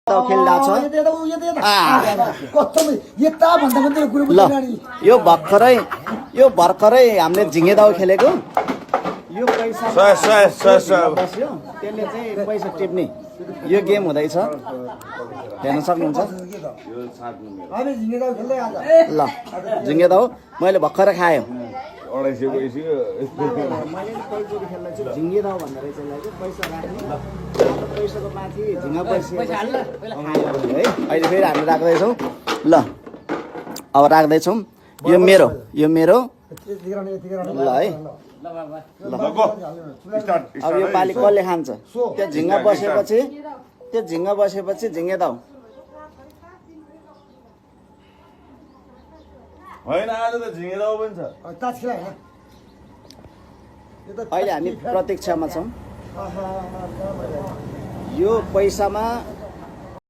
खेल्दा छ ल यो भर्खरै हामीले झिङ्गे दाउ खेलेको यो पैसा बस्यो त्यसले चाहिँ पैसा टिप्ने यो गेम हुँदैछ हेर्न सक्नुहुन्छ ल झिङ्गे दाउ मैले भर्खरै खायो झिङ्गे दाउ भन्दा रहेछ पैसा राख्ने पैसाको माथि झिङ्गा पैसा खायो है अहिले फेरि हामी राख्दैछौँ ल अब राख्दैछौँ यो मेरो ल है अब यो पालि कसले खान्छ त्यो झिङ्गा बसेपछि झिङ्गे दाउ होइन आज त झिङ्गे दाउ पनि छ अहिले हामी प्रतीक्षामा छौँ यो पैसामा